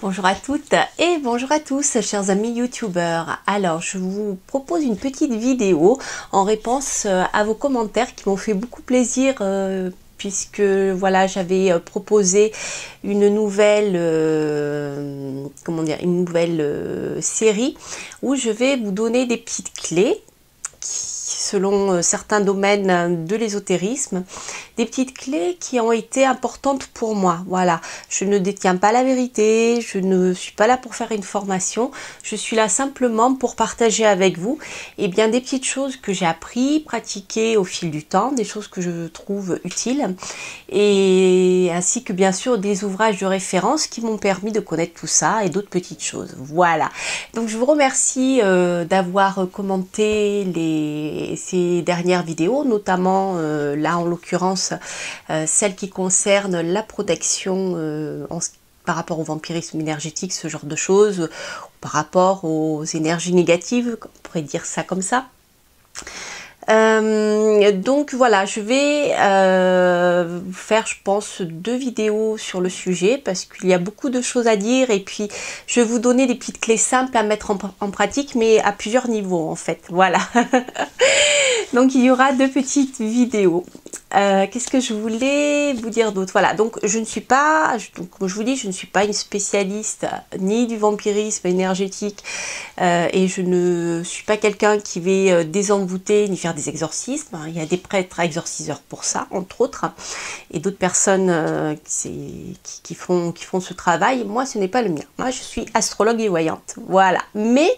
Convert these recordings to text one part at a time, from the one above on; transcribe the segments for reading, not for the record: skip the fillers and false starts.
Bonjour à toutes et bonjour à tous, chers amis youtubeurs. Alors, je vous propose une petite vidéo en réponse à vos commentaires qui m'ont fait beaucoup plaisir puisque voilà, j'avais proposé une nouvelle série où je vais vous donner des petites clés selon certains domaines de l'ésotérisme, des petites clés qui ont été importantes pour moi. Voilà, je ne détiens pas la vérité, je ne suis pas là pour faire une formation, je suis là simplement pour partager avec vous bien, des petites choses que j'ai appris, pratiquées au fil du temps, des choses que je trouve utiles, et ainsi que bien sûr des ouvrages de référence qui m'ont permis de connaître tout ça et d'autres petites choses. Voilà, donc je vous remercie d'avoir commenté ces dernières vidéos, notamment là en l'occurrence celle qui concerne la protection par rapport au vampirisme énergétique, ce genre de choses, par rapport aux énergies négatives, on pourrait dire ça comme ça. Donc voilà, je vais faire, je pense, 2 vidéos sur le sujet parce qu'il y a beaucoup de choses à dire, et puis je vais vous donner des petites clés simples à mettre en pratique, mais à plusieurs niveaux en fait. Voilà. Donc il y aura 2 petites vidéos. Qu'est-ce que je voulais vous dire d'autre? Voilà, donc je ne suis pas, comme je vous dis, je ne suis pas une spécialiste ni du vampirisme énergétique et je ne suis pas quelqu'un qui va désenvoûter ni faire des exorcismes. Il y a des prêtres exorciseurs pour ça, entre autres, et d'autres personnes qui font ce travail. Moi, ce n'est pas le mien. Moi, je suis astrologue et voyante. Voilà, mais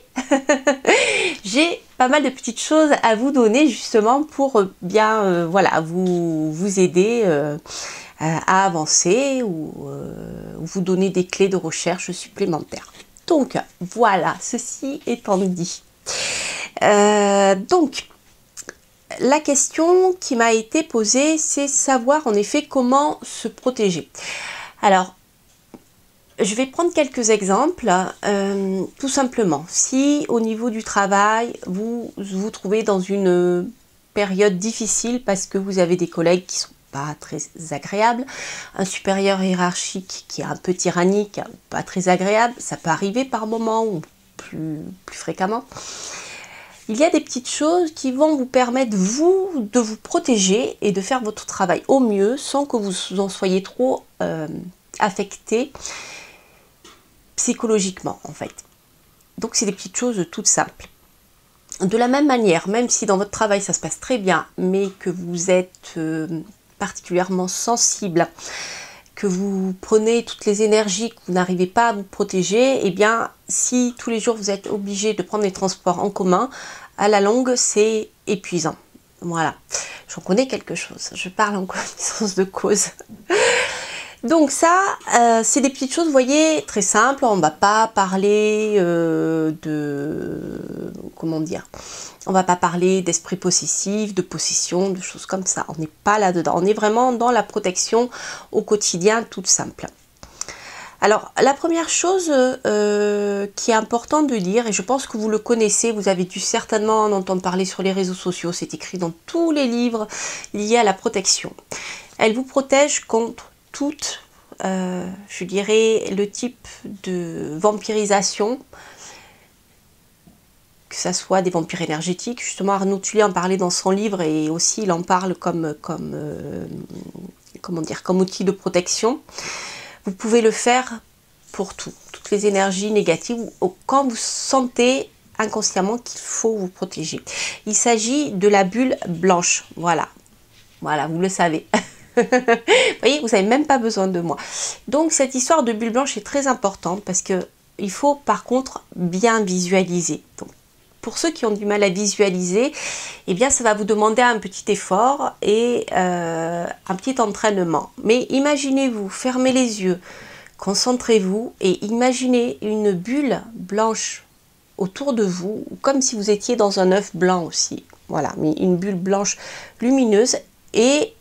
j'ai pas mal de petites choses à vous donner justement pour bien voilà, vous aider à avancer ou vous donner des clés de recherche supplémentaires. Donc voilà, ceci étant dit. Donc la question qui m'a été posée, c'est savoir en effet comment se protéger. Alors, je vais prendre quelques exemples, tout simplement. Si au niveau du travail, vous vous trouvez dans une période difficile parce que vous avez des collègues qui sont pas très agréables, un supérieur hiérarchique qui est un peu tyrannique, pas très agréable, ça peut arriver par moment ou plus fréquemment. Il y a des petites choses qui vont vous permettre, vous, de vous protéger et de faire votre travail au mieux sans que vous en soyez trop affecté psychologiquement en fait. Donc c'est des petites choses toutes simples. De la même manière, même si dans votre travail ça se passe très bien, mais que vous êtes particulièrement sensible, que vous prenez toutes les énergies, que vous n'arrivez pas à vous protéger, et bien si tous les jours vous êtes obligé de prendre les transports en commun, à la longue c'est épuisant. Voilà, j'en connais quelque chose, je parle en connaissance de cause. Donc ça, c'est des petites choses, vous voyez, très simples. On ne va pas parler comment dire, on ne va pas parler d'esprit possessif, de possession, de choses comme ça. On n'est pas là-dedans. On est vraiment dans la protection au quotidien, toute simple. Alors, la première chose qui est importante de dire, et je pense que vous le connaissez, vous avez dû certainement en entendre parler sur les réseaux sociaux, c'est écrit dans tous les livres liés à la protection. Elle vous protège contre toute, je dirais, le type de vampirisation, que ça soit des vampires énergétiques. Justement, Arnaud Tullier en parlait dans son livre, et aussi il en parle comme outil de protection. Vous pouvez le faire pour tout, toutes les énergies négatives, ou quand vous sentez inconsciemment qu'il faut vous protéger. Il s'agit de la bulle blanche, voilà, vous le savez. Vous voyez, vous n'avez même pas besoin de moi. Donc cette histoire de bulle blanche est très importante parce que il faut par contre bien visualiser. Donc, pour ceux qui ont du mal à visualiser, eh bien ça va vous demander un petit effort et un petit entraînement. Mais imaginez-vous, fermez les yeux, concentrez-vous et imaginez une bulle blanche autour de vous, comme si vous étiez dans un œuf blanc aussi. Voilà, mais une bulle blanche lumineuse, et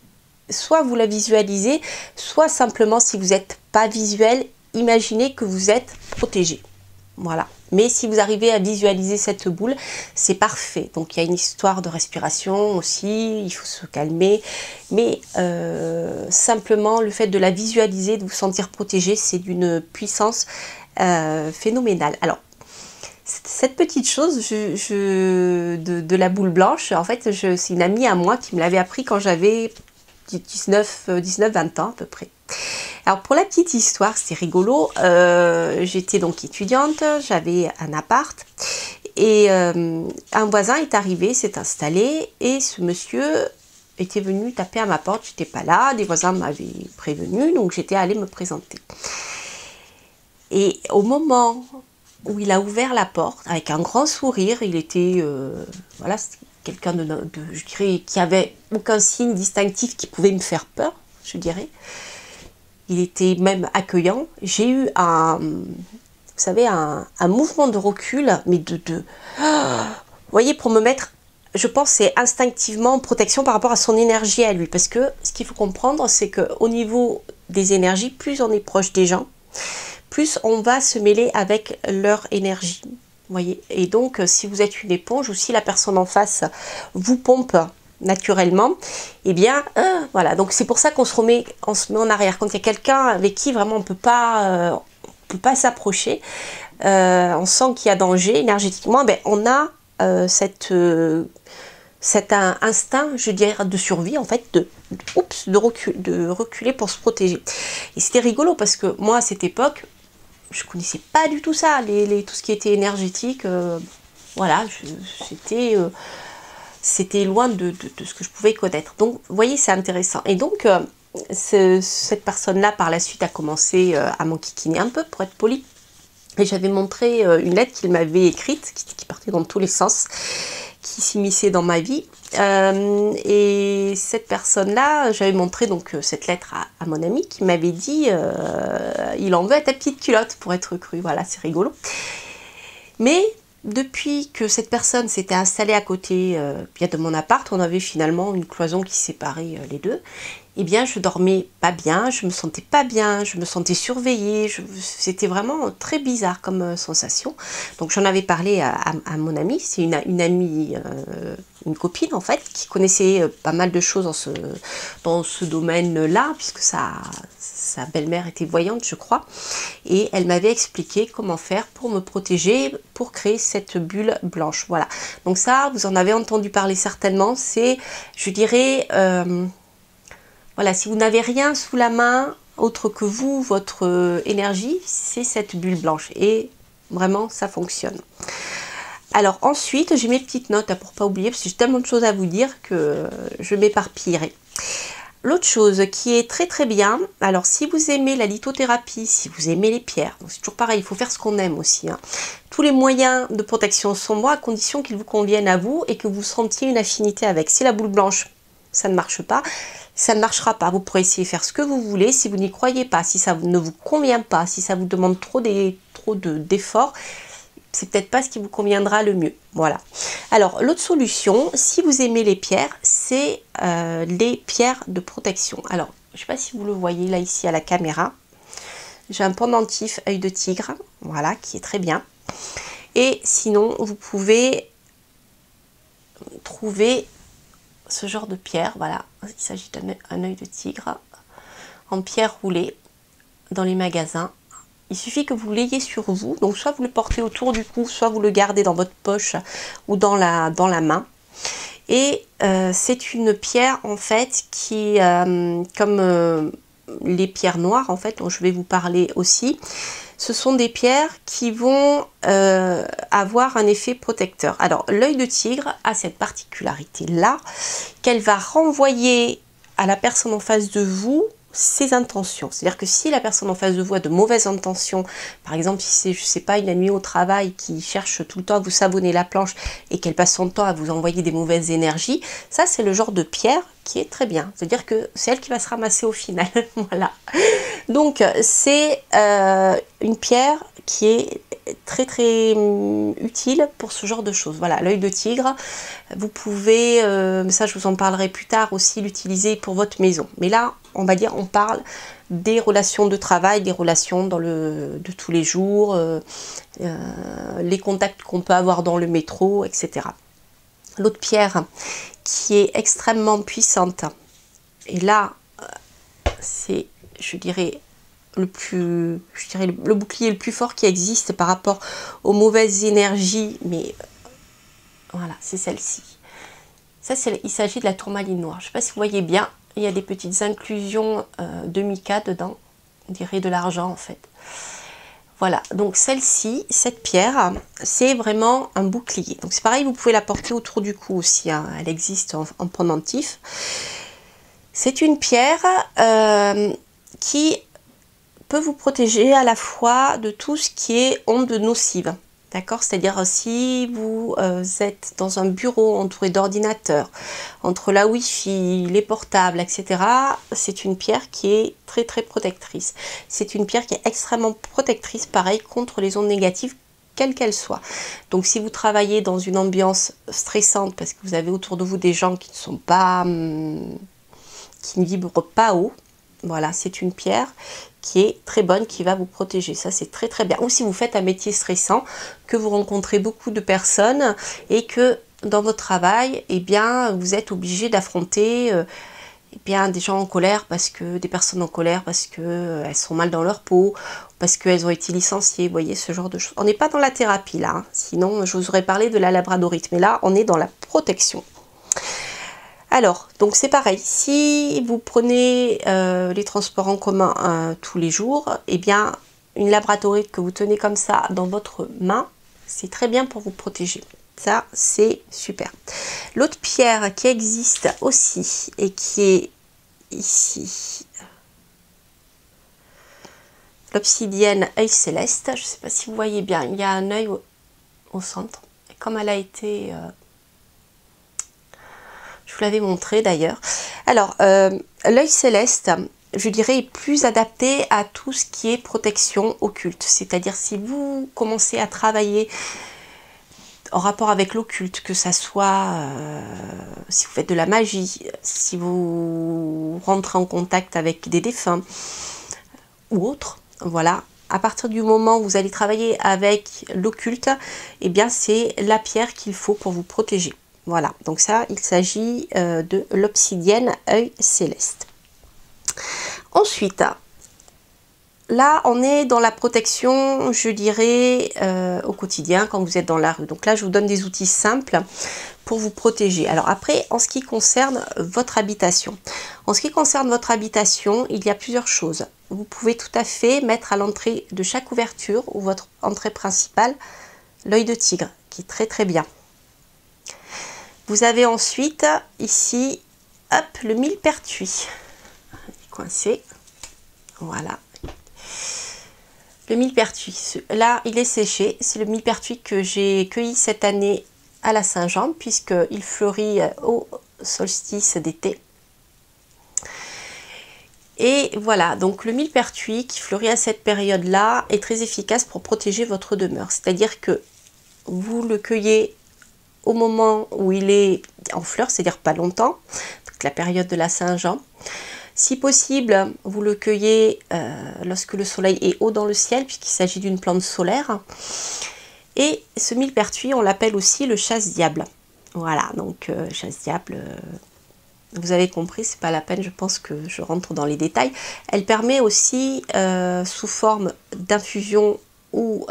soit vous la visualisez, soit simplement, si vous n'êtes pas visuel, imaginez que vous êtes protégé. Voilà. Mais si vous arrivez à visualiser cette boule, c'est parfait. Donc il y a une histoire de respiration aussi, il faut se calmer. Mais simplement, le fait de la visualiser, de vous sentir protégé, c'est d'une puissance phénoménal. Alors, cette petite chose de la boule blanche, en fait, c'est une amie à moi qui me l'avait appris quand j'avais 19-20 ans à peu près. Alors pour la petite histoire, c'est rigolo, j'étais donc étudiante, j'avais un appart et un voisin est arrivé, s'est installé et ce monsieur était venu taper à ma porte, j'étais pas là, des voisins m'avaient prévenu, donc j'étais allée me présenter. Et au moment où il a ouvert la porte, avec un grand sourire, il était, voilà, quelqu'un je dirais, qui avait aucun signe distinctif qui pouvait me faire peur, je dirais. Il était même accueillant. J'ai eu vous savez, un mouvement de recul, mais vous voyez, pour me mettre, je pense, c'est instinctivement en protection par rapport à son énergie à lui. Parce que ce qu'il faut comprendre, c'est qu'au niveau des énergies, plus on est proche des gens, plus on va se mêler avec leur énergie. Vous voyez. Et donc, si vous êtes une éponge ou si la personne en face vous pompe naturellement, eh bien, voilà. Donc c'est pour ça qu'on se met en arrière. Quand il y a quelqu'un avec qui vraiment on peut pas s'approcher, on sent qu'il y a danger énergétiquement, ben, on a cet instinct, je dirais, de survie, en fait, de reculer pour se protéger. Et c'était rigolo parce que moi, à cette époque, je connaissais pas du tout ça, tout ce qui était énergétique. Voilà, c'était loin de ce que je pouvais connaître. Donc, vous voyez, c'est intéressant. Et donc, cette personne-là, par la suite, a commencé à m'enquiquiner un peu, pour être poli. Et j'avais montré une lettre qu'il m'avait écrite, qui partait dans tous les sens, qui s'immisçait dans ma vie. Et cette personne-là, j'avais montré donc cette lettre à mon ami, qui m'avait dit il en veut à ta petite culotte, pour être cru. Voilà, c'est rigolo. Mais depuis que cette personne s'était installée à côté bien de mon appart, on avait finalement une cloison qui séparait les deux. Eh bien, je dormais pas bien, je me sentais pas bien, je me sentais surveillée, c'était vraiment très bizarre comme sensation. Donc j'en avais parlé à mon amie, c'est une amie, une copine en fait, qui connaissait pas mal de choses dans ce domaine-là, puisque sa belle-mère était voyante, je crois, et elle m'avait expliqué comment faire pour me protéger, pour créer cette bulle blanche. Voilà, donc ça, vous en avez entendu parler certainement, c'est, je dirais, voilà, si vous n'avez rien sous la main, autre que vous, votre énergie, c'est cette bulle blanche. Et vraiment, ça fonctionne. Alors ensuite, j'ai mes petites notes pour ne pas oublier, parce que j'ai tellement de choses à vous dire que je m'éparpillerai. L'autre chose qui est très très bien, alors si vous aimez la lithothérapie, si vous aimez les pierres, c'est toujours pareil, il faut faire ce qu'on aime aussi. Hein. Tous les moyens de protection sont bons à condition qu'ils vous conviennent à vous et que vous sentiez une affinité avec. Si la boule blanche, ça ne marche pas, ça ne marchera pas. Vous pourrez essayer de faire ce que vous voulez. Si vous n'y croyez pas, si ça ne vous convient pas, si ça vous demande trop d'efforts, c'est peut-être pas ce qui vous conviendra le mieux. Voilà. Alors, l'autre solution, si vous aimez les pierres, c'est les pierres de protection. Alors, je ne sais pas si vous le voyez là, ici, à la caméra. J'ai un pendentif œil de tigre, voilà, qui est très bien. Et sinon, vous pouvez trouver ce genre de pierre, voilà, il s'agit d'un œil de tigre en pierre roulée dans les magasins. Il suffit que vous l'ayez sur vous, donc soit vous le portez autour du cou, soit vous le gardez dans votre poche ou dans la main. Et c'est une pierre en fait qui, comme les pierres noires en fait, dont je vais vous parler aussi, ce sont des pierres qui vont avoir un effet protecteur. Alors, l'œil de tigre a cette particularité-là, qu'elle va renvoyer à la personne en face de vous ses intentions. C'est-à-dire que si la personne en face de vous a de mauvaises intentions, par exemple, si c'est, je sais pas, une amie au travail qui cherche tout le temps à vous savonner la planche et qu'elle passe son temps à vous envoyer des mauvaises énergies, ça c'est le genre de pierre qui est très bien. C'est-à-dire que c'est elle qui va se ramasser au final. Voilà. Donc c'est une pierre qui est très très utile pour ce genre de choses. Voilà, l'œil de tigre, vous pouvez, ça je vous en parlerai plus tard aussi, l'utiliser pour votre maison. Mais là, on va dire, on parle des relations de travail, des relations de tous les jours, les contacts qu'on peut avoir dans le métro, etc. L'autre pierre qui est extrêmement puissante, et là, c'est, je dirais, le plus, je dirais, le bouclier le plus fort qui existe par rapport aux mauvaises énergies, mais voilà, c'est celle-ci. Ça, il s'agit de la tourmaline noire. Je ne sais pas si vous voyez bien, il y a des petites inclusions de mica dedans, on dirait de l'argent en fait. Voilà, donc celle-ci, cette pierre, c'est vraiment un bouclier. Donc c'est pareil, vous pouvez la porter autour du cou aussi, hein. Elle existe en pendentif. C'est une pierre qui peut vous protéger à la fois de tout ce qui est ondes nocives. D'accord? C'est-à-dire si vous êtes dans un bureau entouré d'ordinateurs, entre la Wi-Fi, les portables, etc., c'est une pierre qui est très très protectrice. C'est une pierre qui est extrêmement protectrice, pareil, contre les ondes négatives, quelles qu'elles soient. Donc si vous travaillez dans une ambiance stressante, parce que vous avez autour de vous des gens qui ne sont pas, qui ne vibrent pas haut, voilà, c'est une pierre qui est très bonne, qui va vous protéger. Ça, c'est très très bien. Ou si vous faites un métier stressant, que vous rencontrez beaucoup de personnes et que dans votre travail, eh bien, vous êtes obligé d'affronter eh bien, des gens en colère, parce que des personnes en colère parce que elles sont mal dans leur peau, parce qu'elles ont été licenciées, vous voyez, ce genre de choses. On n'est pas dans la thérapie là, hein. Sinon je vous aurais parlé de la labradorite, mais là on est dans la protection. Alors, donc c'est pareil, si vous prenez les transports en commun tous les jours, eh bien, une labradorite que vous tenez comme ça dans votre main, c'est très bien pour vous protéger. Ça, c'est super. L'autre pierre qui existe aussi et qui est ici, l'obsidienne œil céleste. Je ne sais pas si vous voyez bien, il y a un œil au centre. Et comme elle a été... je vous l'avais montré d'ailleurs. Alors, l'œil céleste, je dirais, est plus adapté à tout ce qui est protection occulte. C'est-à-dire si vous commencez à travailler en rapport avec l'occulte, que ça soit si vous faites de la magie, si vous rentrez en contact avec des défunts ou autres, voilà. À partir du moment où vous allez travailler avec l'occulte, eh bien c'est la pierre qu'il faut pour vous protéger. Voilà, donc ça, il s'agit de l'obsidienne œil céleste. Ensuite, là, on est dans la protection, je dirais, au quotidien, quand vous êtes dans la rue. Donc là, je vous donne des outils simples pour vous protéger. Alors après, en ce qui concerne votre habitation. En ce qui concerne votre habitation, il y a plusieurs choses. Vous pouvez tout à fait mettre à l'entrée de chaque ouverture, ou votre entrée principale, l'œil de tigre, qui est très très bien. Vous avez ensuite, ici, hop, le millepertuis. Coincé. Voilà. Le millepertuis, là il est séché, c'est le millepertuis que j'ai cueilli cette année à la Saint-Jean, puisqu'il fleurit au solstice d'été. Et voilà, donc le millepertuis qui fleurit à cette période-là est très efficace pour protéger votre demeure. C'est-à-dire que vous le cueillez au moment où il est en fleurs, c'est-à-dire pas longtemps, donc la période de la Saint-Jean. Si possible, vous le cueillez lorsque le soleil est haut dans le ciel, puisqu'il s'agit d'une plante solaire. Et ce millepertuis, on l'appelle aussi le chasse-diable. Voilà, donc chasse-diable, vous avez compris, c'est pas la peine, je pense que je rentre dans les détails. Elle permet aussi, sous forme d'infusion ou...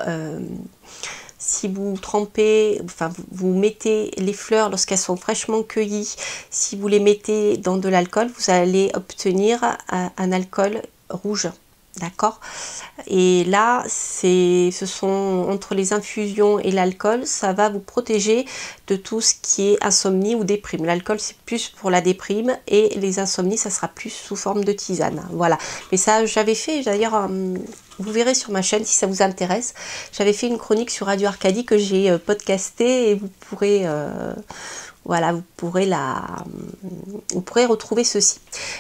si vous trempez, enfin vous mettez les fleurs lorsqu'elles sont fraîchement cueillies, si vous les mettez dans de l'alcool, vous allez obtenir un alcool rouge, d'accord? Et là, ce sont entre les infusions et l'alcool, ça va vous protéger de tout ce qui est insomnie ou déprime. L'alcool, c'est plus pour la déprime et les insomnies, ça sera plus sous forme de tisane. Voilà. Mais ça, j'avais fait d'ailleurs... vous verrez sur ma chaîne si ça vous intéresse. J'avais fait une chronique sur Radio Arcadie que j'ai podcastée et vous pourrez, voilà, vous pourrez retrouver ceci.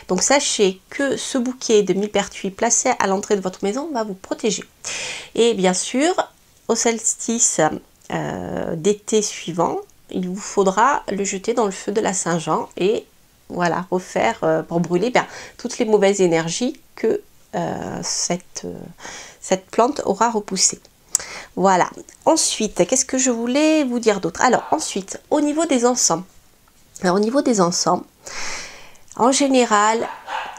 Donc sachez que ce bouquet de millepertuis placé à l'entrée de votre maison va vous protéger. Et bien sûr, au solstice d'été suivant, il vous faudra le jeter dans le feu de la Saint-Jean et voilà, refaire pour brûler toutes les mauvaises énergies que cette plante aura repoussé. Voilà. Ensuite, qu'est-ce que je voulais vous dire d'autre? Alors, ensuite, au niveau des encens. Alors, au niveau des encens, en général,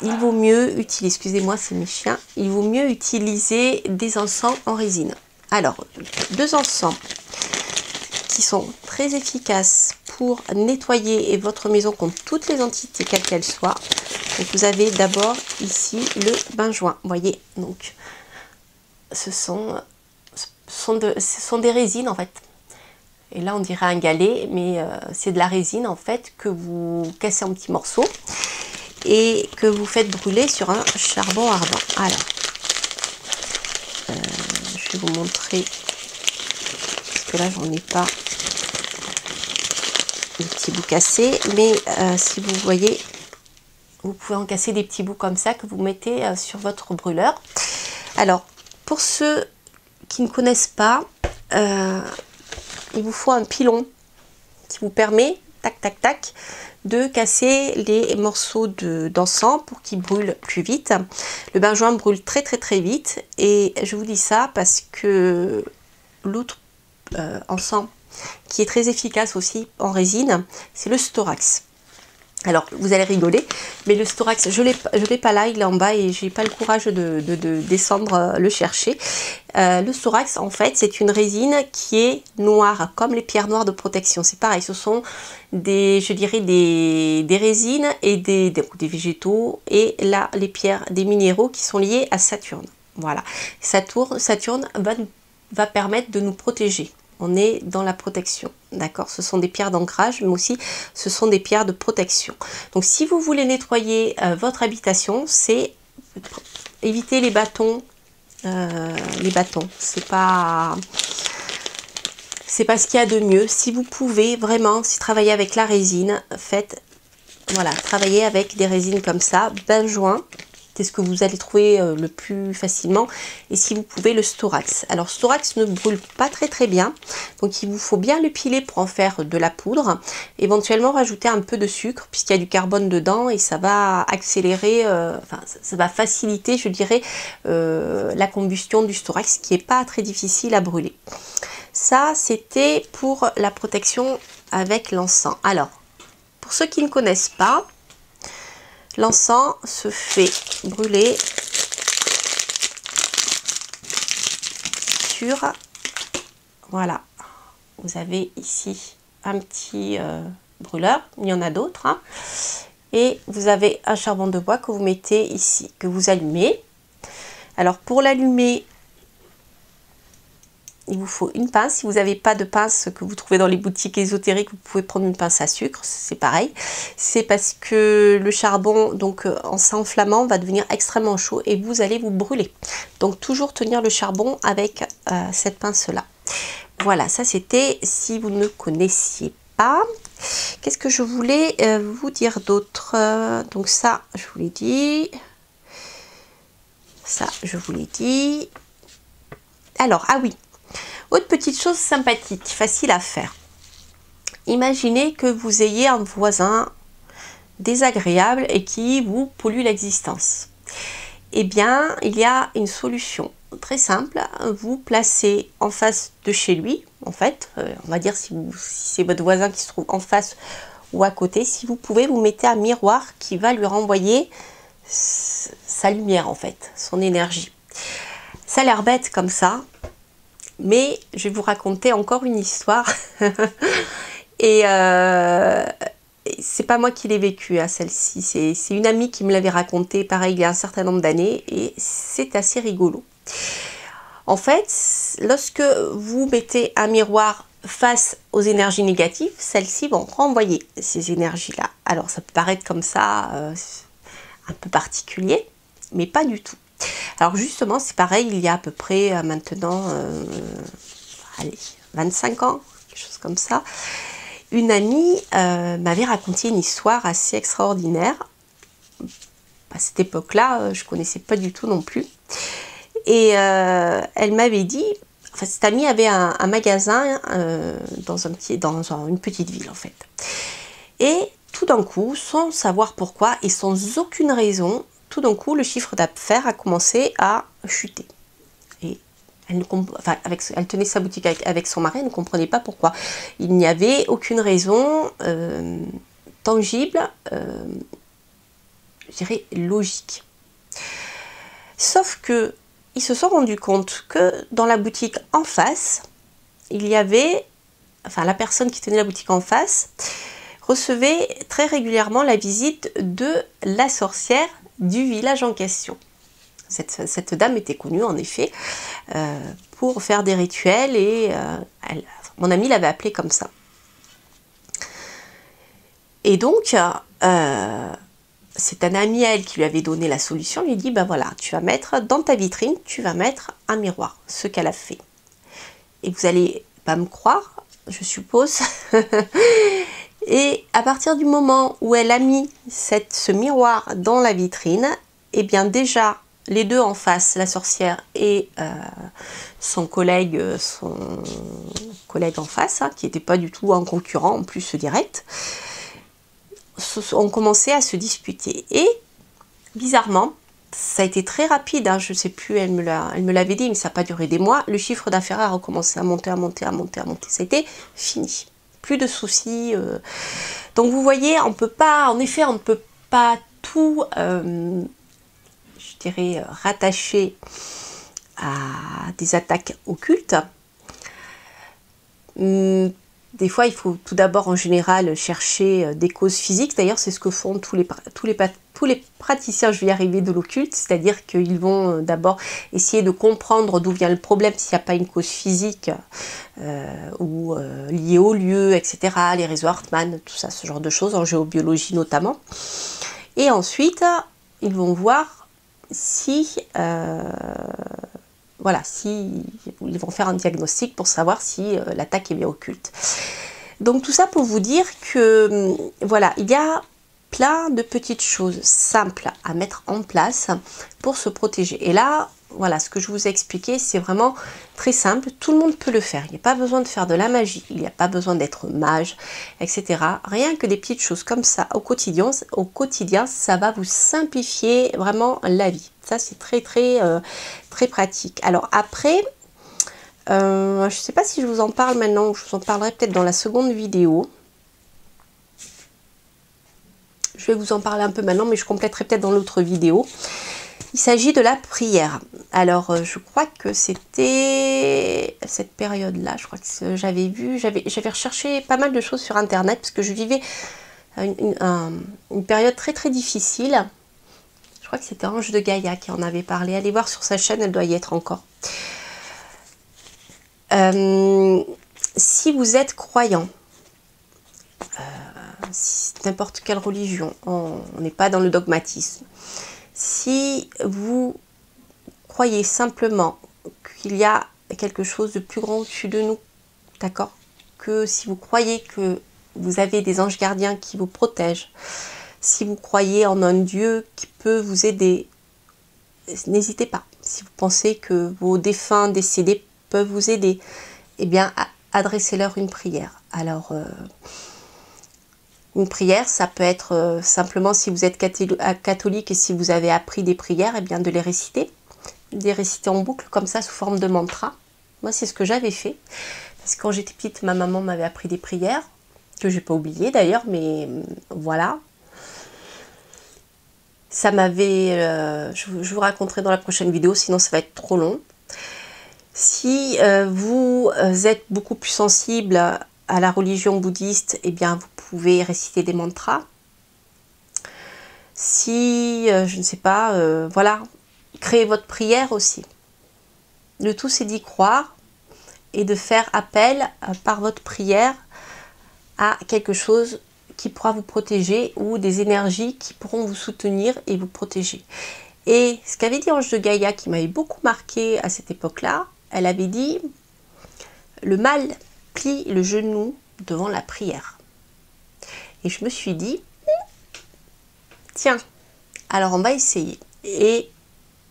il vaut mieux utiliser, excusez-moi, c'est mes chiens, il vaut mieux utiliser des encens en résine. Alors, 2 encens qui sont très efficaces pour nettoyer votre maison contre toutes les entités, quelles qu'elles soient. Donc, vous avez d'abord ici le benjoin. Vous voyez, donc, ce sont des résines en fait. Et là, on dirait un galet, mais c'est de la résine en fait que vous cassez en petits morceaux et que vous faites brûler sur un charbon ardent. Alors, je vais vous montrer, parce que là, j'en ai pas des petits bouts cassés, mais si vous voyez, vous pouvez en casser des petits bouts comme ça que vous mettez sur votre brûleur. Alors, pour ceux qui ne connaissent pas, il vous faut un pilon qui vous permet, tac, tac, tac, de casser les morceaux d'encens pour qu'ils brûlent plus vite. Le benjoin brûle très, très, très vite. Et je vous dis ça parce que l'autre encens qui est très efficace aussi en résine, c'est le Storax. Alors, vous allez rigoler, mais le Storax, je l'ai pas là, il est en bas et j'ai pas le courage de descendre le chercher. Le Storax, en fait, c'est une résine qui est noire, comme les pierres noires de protection. C'est pareil, ce sont je dirais des résines et des végétaux, et là, les pierres, des minéraux qui sont liés à Saturne. Voilà, Saturne va permettre de nous protéger. On est dans la protection, d'accord? Ce sont des pierres d'ancrage, mais aussi ce sont des pierres de protection. Donc si vous voulez nettoyer votre habitation, c'est éviter les bâtons. C'est pas ce qu'il y a de mieux. Si vous pouvez vraiment, si travailler avec la résine, faites, voilà, travaillez avec des résines comme ça, benjoin. C'est ce que vous allez trouver le plus facilement. Et si vous pouvez, le Storax. Alors, Storax ne brûle pas très très bien. Donc, il vous faut bien le piler pour en faire de la poudre. Éventuellement, rajouter un peu de sucre puisqu'il y a du carbone dedans et ça va accélérer, enfin, ça va faciliter, je dirais, la combustion du Storax qui n'est pas très difficile à brûler. Ça, c'était pour la protection avec l'encens. Alors, pour ceux qui ne connaissent pas, l'encens se fait brûler sur, voilà, vous avez ici un petit brûleur, il y en a d'autres, hein, et vous avez un charbon de bois que vous mettez ici, que vous allumez. Alors pour l'allumer, il vous faut une pince. Si vous n'avez pas de pince que vous trouvez dans les boutiques ésotériques, vous pouvez prendre une pince à sucre, c'est pareil. C'est parce que le charbon, donc en s'enflammant, va devenir extrêmement chaud et vous allez vous brûler. Donc toujours tenir le charbon avec cette pince-là. Voilà, ça c'était si vous ne connaissiez pas. Qu'est-ce que je voulais vous dire d'autre? Donc ça, je vous l'ai dit. Ça, je vous l'ai dit. Alors, ah oui. Autre petite chose sympathique, facile à faire. Imaginez que vous ayez un voisin désagréable et qui vous pollue l'existence. Eh bien, il y a une solution très simple. Vous placez en face de chez lui, en fait, on va dire si c'est votre voisin qui se trouve en face ou à côté, si vous pouvez, vous mettez un miroir qui va lui renvoyer sa lumière, en fait, son énergie. Ça a l'air bête comme ça. Mais je vais vous raconter encore une histoire. Et c'est pas moi qui l'ai vécue, hein, celle-ci. C'est une amie qui me l'avait racontée, pareil, il y a un certain nombre d'années. Et c'est assez rigolo. En fait, lorsque vous mettez un miroir face aux énergies négatives, celles-ci vont renvoyer ces énergies-là. Alors, ça peut paraître comme ça, un peu particulier, mais pas du tout. Alors justement, c'est pareil, il y a à peu près maintenant, allez, 25 ans, quelque chose comme ça, une amie m'avait raconté une histoire assez extraordinaire. À cette époque-là, je ne connaissais pas du tout non plus. Et elle m'avait dit, enfin cette amie avait un magasin dans une petite ville en fait. Et tout d'un coup, sans savoir pourquoi et sans aucune raison, tout d'un coup, le chiffre d'affaires a commencé à chuter. Et elle tenait sa boutique avec son mari, elle ne comprenait pas pourquoi. Il n'y avait aucune raison tangible je dirais, logique. Sauf que ils se sont rendus compte que dans la boutique en face, il y avait, enfin la personne qui tenait la boutique en face, recevait très régulièrement la visite de la sorcière du village en question. Cette dame était connue en effet pour faire des rituels et mon amie l'avait appelée comme ça. Et donc, c'est un ami à elle qui lui avait donné la solution, lui dit, ben voilà, tu vas mettre dans ta vitrine, tu vas mettre un miroir, ce qu'elle a fait. Et vous allez pas me croire, je suppose. Et à partir du moment où elle a mis ce miroir dans la vitrine, eh bien déjà, les deux en face, la sorcière et son collègue en face, hein, qui n'était pas du tout un concurrent, en plus direct, ont commencé à se disputer. Et bizarrement, ça a été très rapide, hein, je ne sais plus, elle me l'avait dit, mais ça n'a pas duré des mois. Le chiffre d'affaires a recommencé à monter, à monter, à monter, à monter. C'était fini. Plus de soucis. Donc vous voyez, on peut pas, en effet, on ne peut pas tout, je dirais, rattacher à des attaques occultes. Des fois, il faut tout d'abord, en général, chercher des causes physiques. D'ailleurs, c'est ce que font tous les praticiens, je vais y arriver, de l'occulte. C'est-à-dire qu'ils vont d'abord essayer de comprendre d'où vient le problème, s'il n'y a pas une cause physique ou liée au lieu, etc. Les réseaux Hartmann, tout ça, ce genre de choses, en géobiologie notamment. Et ensuite, ils vont voir si... voilà, ils vont faire un diagnostic pour savoir si l'attaque est bien occulte. Donc tout ça pour vous dire que, voilà, il y a plein de petites choses simples à mettre en place pour se protéger. Et là, voilà, ce que je vous ai expliqué, c'est vraiment très simple. Tout le monde peut le faire. Il n'y a pas besoin de faire de la magie. Il n'y a pas besoin d'être mage, etc. Rien que des petites choses comme ça au quotidien, ça va vous simplifier vraiment la vie. Ça, c'est très pratique. Alors après, je ne sais pas si je vous en parle maintenant, ou je vous en parlerai peut-être dans la seconde vidéo. Je vais vous en parler un peu maintenant, mais je compléterai peut-être dans l'autre vidéo. Il s'agit de la prière. Alors, je crois que c'était cette période-là, je crois que j'avais vu, j'avais recherché pas mal de choses sur Internet, parce que je vivais une période très difficile. Je crois que c'était Ange de Gaïa qui en avait parlé. Allez voir sur sa chaîne, elle doit y être encore. Si vous êtes croyant, n'importe quelle religion, on n'est pas dans le dogmatisme. Si vous croyez simplement qu'il y a quelque chose de plus grand au-dessus de nous, d'accord? Que si vous croyez que vous avez des anges gardiens qui vous protègent, si vous croyez en un Dieu qui peut vous aider, n'hésitez pas. Si vous pensez que vos défunts décédés peuvent vous aider, eh bien, adressez-leur une prière. Alors, une prière, ça peut être simplement, si vous êtes catholique et si vous avez appris des prières, eh bien, de les réciter en boucle, comme ça, sous forme de mantra. Moi, c'est ce que j'avais fait. Parce que quand j'étais petite, ma maman m'avait appris des prières, que j'ai pas oubliées d'ailleurs, mais voilà. Ça m'avait... je vous raconterai dans la prochaine vidéo, sinon ça va être trop long. Si vous êtes beaucoup plus sensible à la religion bouddhiste, eh bien vous pouvez réciter des mantras. Si, je ne sais pas, voilà, créez votre prière aussi. Le tout, c'est d'y croire et de faire appel par votre prière à quelque chose qui pourra vous protéger ou des énergies qui pourront vous soutenir et vous protéger. Et ce qu'avait dit Ange de Gaïa, qui m'avait beaucoup marqué à cette époque-là, elle avait dit « Le mal plie le genou devant la prière ». Et je me suis dit « Tiens, alors on va essayer ». Et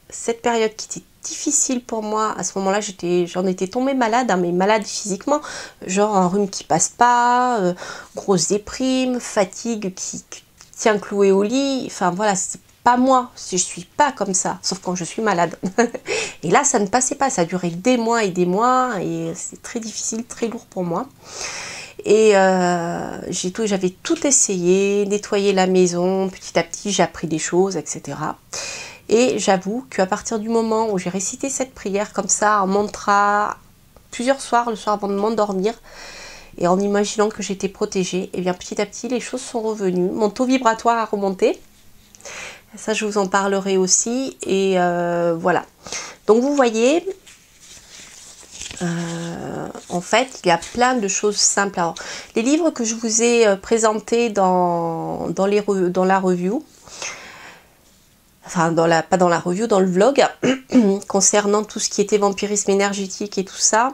cette période qui était difficile pour moi, à ce moment-là, j'en étais tombée malade, hein, mais malade physiquement, genre un rhume qui passe pas, grosse déprime, fatigue qui tient cloué au lit, enfin voilà, c'est pas moi, je suis pas comme ça, sauf quand je suis malade. Et là, ça ne passait pas, ça a duré des mois, et c'est très difficile, très lourd pour moi. Et j'avais tout essayé, nettoyer la maison, petit à petit j'ai appris des choses, etc. Et j'avoue qu'à partir du moment où j'ai récité cette prière comme ça, en mantra, plusieurs soirs, le soir avant de m'endormir, et en imaginant que j'étais protégée, et bien petit à petit les choses sont revenues. Mon taux vibratoire a remonté. Ça je vous en parlerai aussi. Et voilà. Donc vous voyez, en fait il y a plein de choses simples. Alors, les livres que je vous ai présentés dans la review, enfin pas dans la review, dans le vlog, concernant tout ce qui était vampirisme énergétique et tout ça,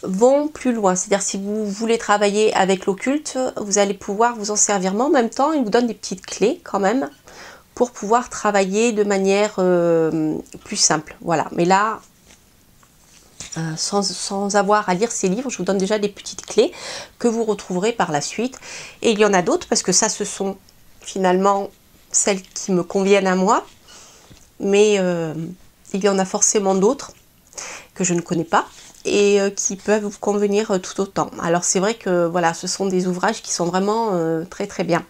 vont plus loin. C'est-à-dire si vous voulez travailler avec l'occulte, vous allez pouvoir vous en servir. Mais en même temps, il vous donne des petites clés quand même pour pouvoir travailler de manière plus simple. Voilà. Mais là, sans avoir à lire ces livres, je vous donne déjà des petites clés que vous retrouverez par la suite. Et il y en a d'autres parce que ça, ce sont finalement celles qui me conviennent à moi. Mais il y en a forcément d'autres que je ne connais pas et qui peuvent vous convenir tout autant. Alors c'est vrai que voilà, ce sont des ouvrages qui sont vraiment très très bien.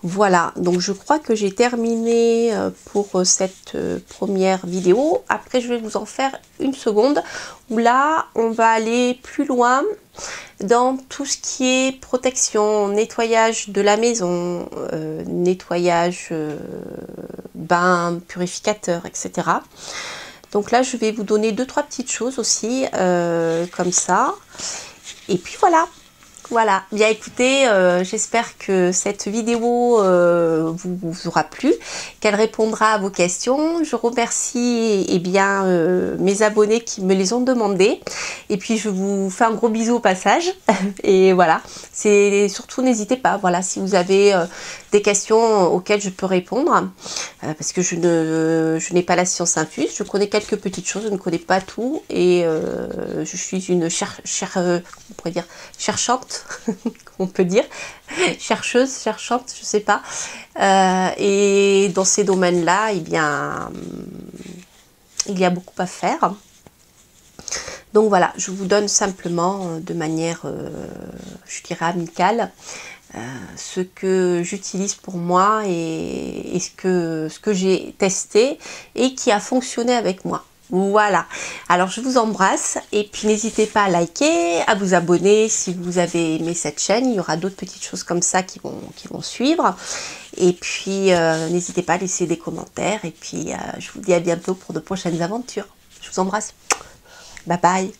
Voilà, donc je crois que j'ai terminé pour cette première vidéo. Après je vais vous en faire une seconde où là on va aller plus loin dans tout ce qui est protection, nettoyage de la maison, nettoyage bain, purificateur, etc. Donc là, je vais vous donner 2-3 petites choses aussi, comme ça. Et puis voilà. Voilà, bien écoutez, j'espère que cette vidéo vous aura plu, qu'elle répondra à vos questions. Je remercie bien mes abonnés qui me les ont demandé. Et puis je vous fais un gros bisou au passage. Et voilà, c'est surtout n'hésitez pas, voilà, si vous avez des questions auxquelles je peux répondre, parce que je n'ai pas la science infuse, je connais quelques petites choses, je ne connais pas tout, et je suis une on pourrait dire cherchante, on peut dire, cherchante, je sais pas, et dans ces domaines-là, eh bien, il y a beaucoup à faire. Donc voilà, je vous donne simplement de manière, je dirais amicale, ce que j'utilise pour moi et ce que j'ai testé et qui a fonctionné avec moi. Voilà, alors je vous embrasse et puis n'hésitez pas à liker, à vous abonner si vous avez aimé cette chaîne. Il y aura d'autres petites choses comme ça qui vont suivre. Et puis n'hésitez pas à laisser des commentaires et puis je vous dis à bientôt pour de prochaines aventures. Je vous embrasse. Bye bye.